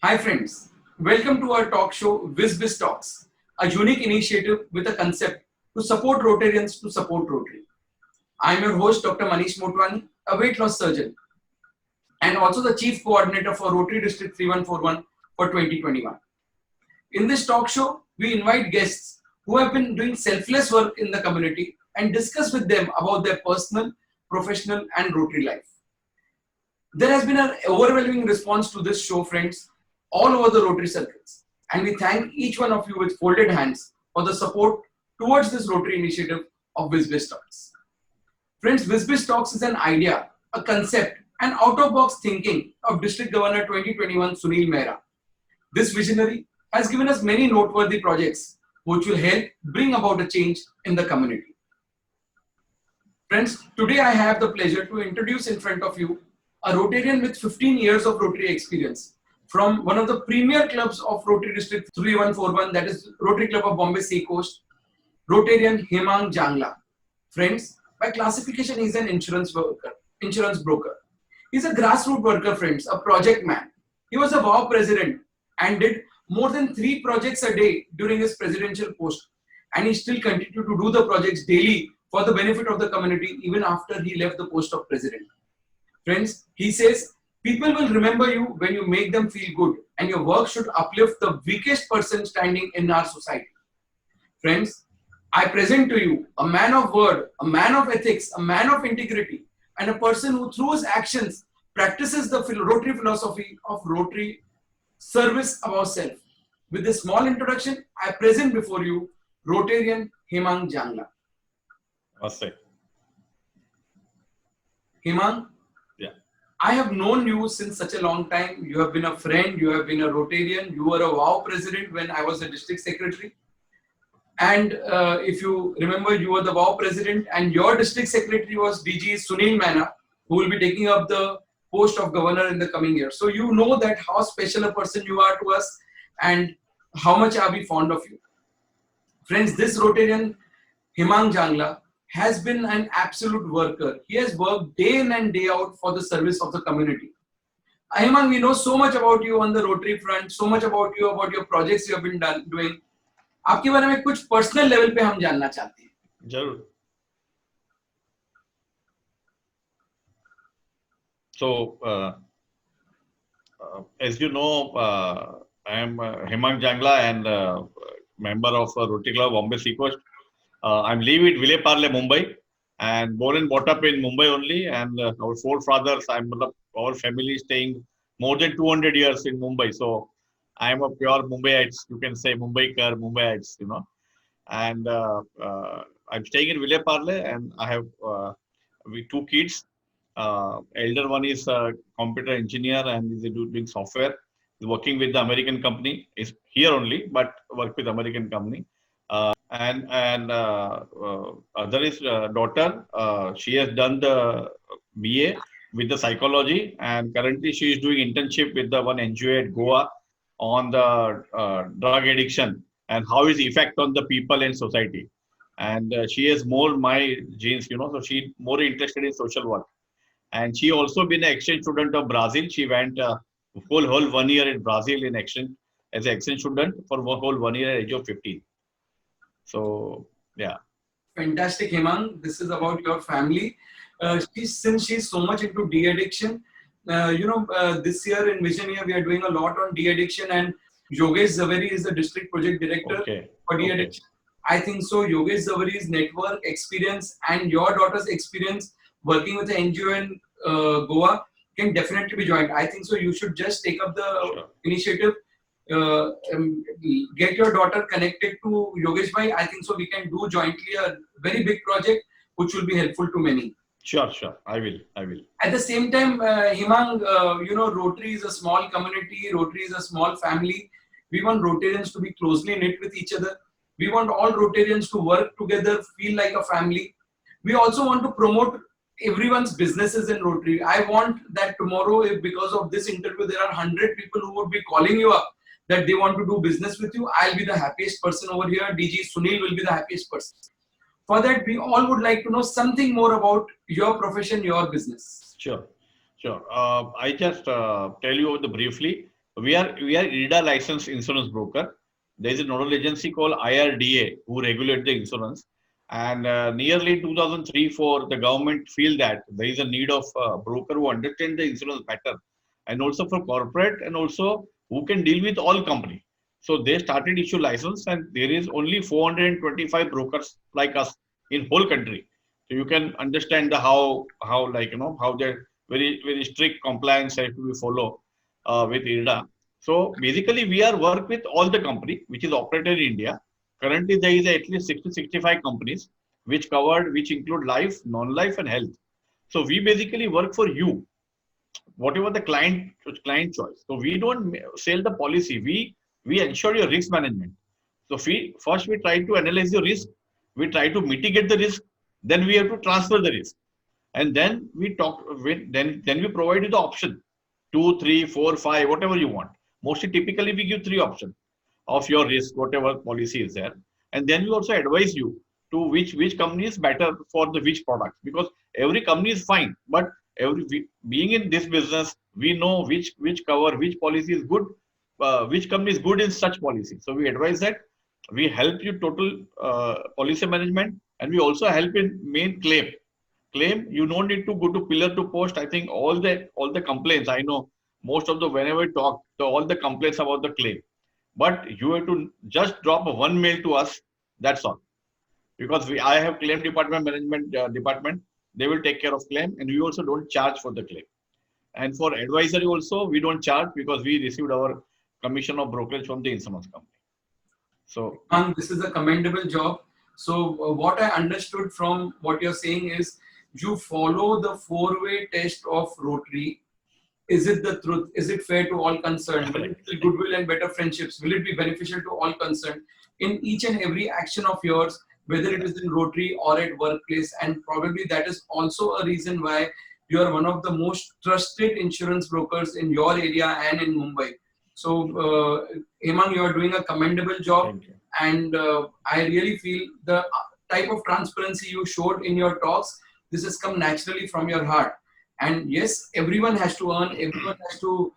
Hi friends, welcome to our talk show WizBiz Talks, a unique initiative with a concept to support Rotarians to support Rotary. I am your host Dr. Manish Motwani, a weight loss surgeon and also the Chief Coordinator for Rotary District 3141 for 2021. In this talk show, we invite guests who have been doing selfless work in the community and discuss with them about their personal, professional and Rotary life. There has been an overwhelming response to this show, friends, all over the Rotary circles. And we thank each one of you with folded hands for the support towards this Rotary initiative of WizBiz Talks. Friends, WizBiz Talks is an idea, a concept, and out-of-box thinking of District Governor 2021 Sunil Mehra. This visionary has given us many noteworthy projects which will help bring about a change in the community. Friends, today I have the pleasure to introduce in front of you a Rotarian with 15 years of Rotary experience from one of the premier clubs of Rotary District 3141, that is Rotary Club of Bombay Sea Coast, Rotarian Hemang Jangla. Friends, by classification, he is an insurance broker. He is a grassroots worker, friends, a project man. He was a WOW president and did more than 3 projects a day during his presidential post. And he still continued to do the projects daily for the benefit of the community even after he left the post of president. Friends, he says, people will remember you when you make them feel good and your work should uplift the weakest person standing in our society. Friends, I present to you a man of word, a man of ethics, a man of integrity, and a person who through his actions practices the Rotary philosophy of Rotary service above self. With this small introduction, I present before you Rotarian Hemang Jangla. Namaste. Hemang, I have known you since such a long time. You have been a friend, you have been a Rotarian, you were a WOW president when I was a district secretary. And if you remember, you were the WOW president and your district secretary was DG Sunil Mehra, who will be taking up the post of governor in the coming year. So you know that how special a person you are to us and how much are we fond of you. Friends, this Rotarian Hemang Jangla has been an absolute worker. He has worked day in and day out for the service of the community. Hemang, we know so much about you on the Rotary front, so much about your projects you have been doing. आपके बारे में कुछ personal level पे हम जानना चाहते हैं. जरूर. So, as you know, I am Hemang Jangla and member of Rotary Club Bombay Sea Coast. I'm living at Vile Parle, Mumbai, and born and brought up in Mumbai only. And our forefathers, our family staying more than 200 years in Mumbai. So I am a pure Mumbaiite. You can say Mumbaikar, Mumbaiites, you know. And I'm staying in Vile Parle, and I have 2 kids. Elder one is a computer engineer and is doing software. He's working with the American company. Is here only, but work with American company. And other is daughter. She has done the BA with the psychology, and currently she is doing internship with the one NGO at Goa on the drug addiction and how is effect on the people and society. And she has more my genes, you know, so she more interested in social work. And she also been an exchange student of Brazil. She went whole 1 year in Brazil in exchange as an exchange student for whole 1 year at age of 15. So, yeah. Fantastic, Hemang. This is about your family. Since she's so much into de-addiction, this year in Vision Year, we are doing a lot on de-addiction, and Yogesh Zaveri is the district project director for de-addiction. I think so. Yogesh Zaveri's network, experience, and your daughter's experience working with the NGO in Goa can definitely be joined. I think so. You should just take up the initiative. Get your daughter connected to Yogesh Bhai. I think so we can do jointly a very big project which will be helpful to many. Sure. I will. At the same time, Hemang, Rotary is a small community. Rotary is a small family. We want Rotarians to be closely knit with each other. We want all Rotarians to work together, feel like a family. We also want to promote everyone's businesses in Rotary. I want that tomorrow, if because of this interview, there are 100 people who would be calling you up that they want to do business with you, I'll be the happiest person over here. DG Sunil will be the happiest person. For that, we all would like to know something more about your profession, your business. Sure. I just tell you briefly. We are IRDA licensed insurance broker. There is a nodal agency called IRDA who regulate the insurance. And nearly 2003-4, the government feel that there is a need of a broker who understand the insurance better, and also for corporate, and also who can deal with all company. So they started issue license, and there is only 425 brokers like us in whole country. So you can understand the how like how the very strict compliance has to be followed with IRDA. So basically, we are work with all the company which is operated in India. Currently, there is at least 60-65 companies which include life, non-life, and health. So we basically work for you, whatever the client choice. So we don't sell the policy. We ensure your risk management. So we try to analyze your risk. We try to mitigate the risk. Then we have to transfer the risk, and then we talk with then we provide you the option 2, 3, 4, 5, whatever you want. Mostly, typically, we give 3 options of your risk, whatever policy is there, and then we also advise you to which company is better for the which product, because every company is fine, but being in this business, we know which cover, which policy is good, which company is good in such policy. So we advise that we help you total policy management, and we also help in main claim. You don't need to go to pillar to post. I think all the complaints, I know most of the whenever we talk all the complaints about the claim, but you have to just drop one mail to us. That's all, because I have claim department, management department. They will take care of claim, and we also don't charge for the claim. And for advisory also, we don't charge because we received our commission of brokerage from the insurance company. So This is a commendable job. So what I understood from what you're saying is you follow the 4-way test of Rotary. Is it the truth? Is it fair to all concerned? Will it build goodwill and better friendships? Will it be beneficial to all concerned? In each and every action of yours, whether it is in Rotary or at workplace, and probably that is also a reason why you are one of the most trusted insurance brokers in your area and in Mumbai. So, Hemang, you are doing a commendable job, and I really feel the type of transparency you showed in your talks, this has come naturally from your heart. And yes, everyone has to earn, everyone has to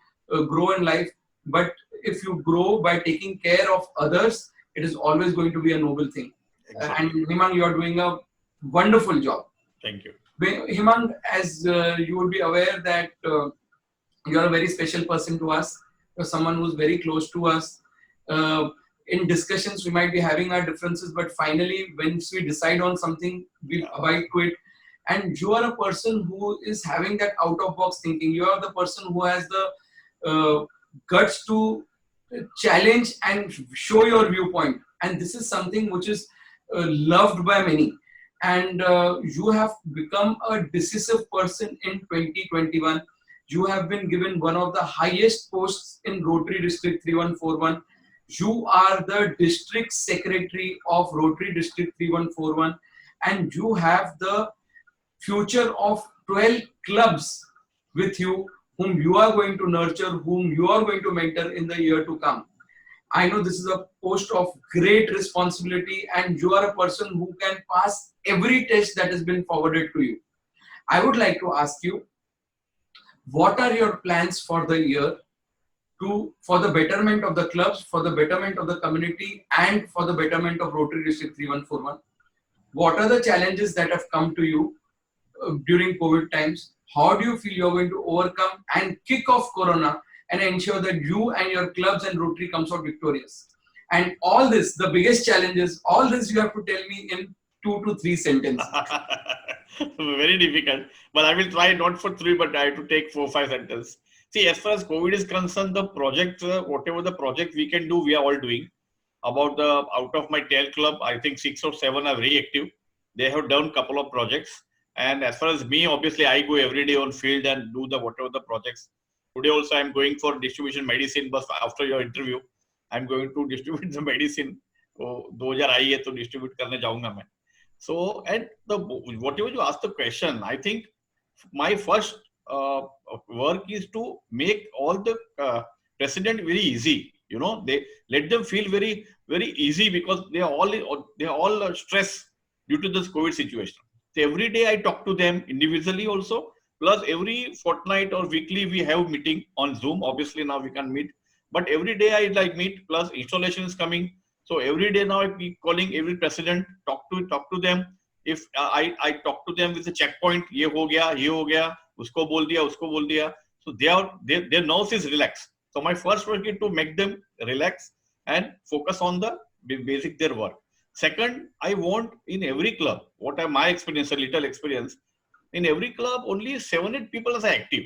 grow in life, but if you grow by taking care of others, it is always going to be a noble thing. exactly. And Hemang, you are doing a wonderful job. Thank you. Hemang, as you would be aware that you are a very special person to us. You're someone who's very close to us. In discussions, we might be having our differences, but finally, once we decide on something, we abide to it. And you are a person who is having that out-of-box thinking. You are the person who has the guts to challenge and show your viewpoint. And this is something which is loved by many. And you have become a decisive person in 2021. You have been given one of the highest posts in Rotary District 3141. You are the district secretary of Rotary District 3141, and you have the future of 12 clubs with you, whom you are going to nurture, whom you are going to mentor in the year to come. I know this is a post of great responsibility, and you are a person who can pass every test that has been forwarded to you. I would like to ask you, what are your plans for the year for the betterment of the clubs, for the betterment of the community, and for the betterment of Rotary District 3141? What are the challenges that have come to you during COVID times? How do you feel you're going to overcome and kick off Corona and ensure that you and your clubs and Rotary comes out victorious? And all this, the biggest challenges, all this you have to tell me in 2 to 3 sentences. Very difficult, but I will try not for 3, but I have to take 4, 5 sentences. See, as far as COVID is concerned, the project, whatever the project we can do, we are all doing. About out of my 10 club, I think 6 or 7 are very active. They have done couple of projects. And as far as me, obviously, I go every day on field and do whatever the projects. Today also, I'm going for distribution medicine, but after your interview, I'm going to distribute the medicine. So, 2000 आई है तो distribute करने जाऊंगा मैं. So, and whatever you ask the question, I think my first work is to make all the president very easy. You know, they let them feel very, very easy, because they are all stressed due to this COVID situation. So every day I talk to them individually also. Plus every fortnight or weekly we have meeting on Zoom. Obviously now we can meet But every day I like meet, plus installation is coming. So every day now I keep calling every president, talk to them. If I talk to them with a checkpoint, ये हो गया, उसको बोल दिया. So their nerves is relaxed. So my first work is to make them relax and focus on the basic their work. Second, I want in every club, what are my experience, a little experience, in every club only 7-8 people are active.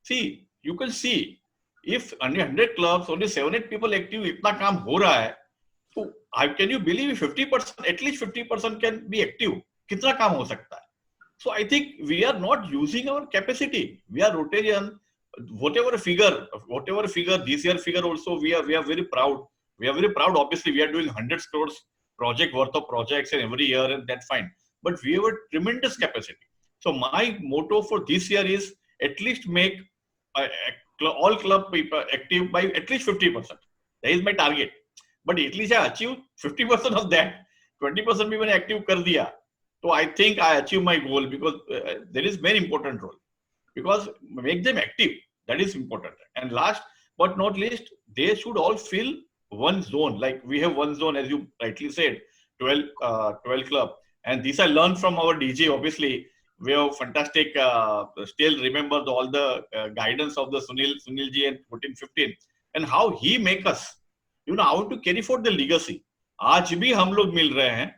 See, you can see if only 100 clubs, only 7-8 people active, इतना काम हो रहा है, तो can you believe 50%, at least 50% can be active? कितना काम हो सकता है? So I think we are not using our capacity. We are Rotarian. Whatever figure, this year figure also, we are very proud. We are very proud. Obviously, we are doing 100 crores project worth of projects and every year, and that's fine. But we have a tremendous capacity. So my motto for this year is at least make all club people active by at least 50%. That is my target. But at least I achieve 50% of that. 20% भी मैंने active कर दिया. So I think I achieve my goal, because there is very important role. Because make them active, that is important. And last but not least, they should all feel one zone. Like we have one zone, as you rightly said, 12 club. And this I learned from our DJ. Obviously, we have fantastic. Still remember all the guidance of the Sunil ji and 14-15, and how he make us, how to carry forward the legacy. आज भी हम लोग मिल रहे हैं.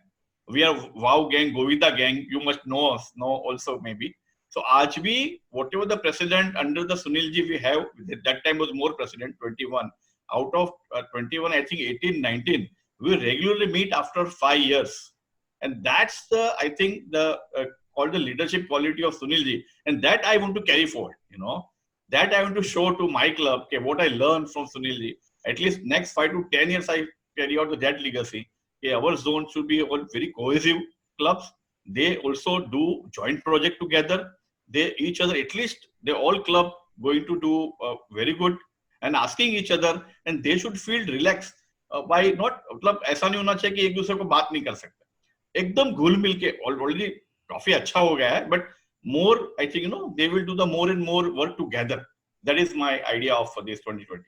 We are Wow gang, Govida gang. You must know us, also maybe. So आज भी whatever the president under the Sunil ji we have, that time was more president, 21. Out of 21, I think 18, 19, we regularly meet after 5 years. And that's I think all the leadership quality of Sunil ji. And that I want to carry forward, That I want to show to my club, okay, what I learned from Sunil ji. At least next 5 to 10 years, I carry out that legacy. Okay, our zone should be all very cohesive clubs. They also do joint project together. They each other, at least they all club going to do very good and asking each other, and they should feel relaxed by not, मतलब ऐसा नहीं होना चाहिए कि एक दूसरे को बात नहीं कर सकते. एकदम घुल मिल के already काफी अच्छा हो गया है, but more I think they will do the more and more work together. That is my idea of this 2021.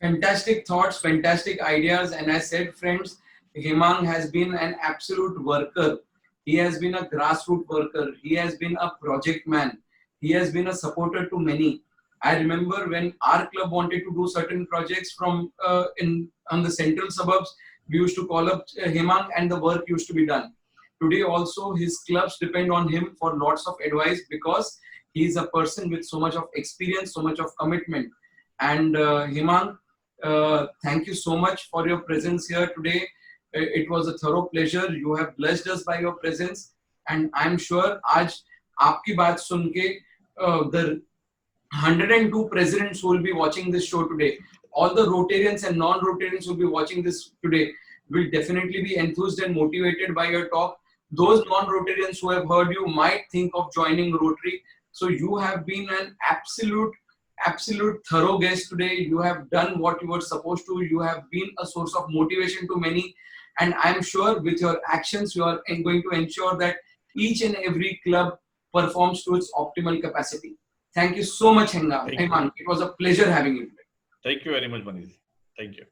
Fantastic thoughts, fantastic ideas, and I said, friends, Hemang has been an absolute worker. He has been a grassroots worker. He has been a project man. He has been a supporter to many. I remember when our club wanted to do certain projects on the central suburbs, we used to call up Hemang and the work used to be done. Today also his clubs depend on him for lots of advice, because he is a person with so much of experience, so much of commitment. And Hemang, thank you so much for your presence here today. It was a thorough pleasure. You have blessed us by your presence, and I'm sure आज आपकी बात सुन के the 102 presidents who will be watching this show today, all the Rotarians and non-Rotarians who will be watching this today, will definitely be enthused and motivated by your talk. Those non-Rotarians who have heard you might think of joining Rotary. So you have been an absolute thorough guest today. You have done what you were supposed to. You have been a source of motivation to many. And I'm sure with your actions, you are going to ensure that each and every club performs to its optimal capacity. Thank you so much, Hemang. It was a pleasure having you today. Thank you very much, Manish. Thank you.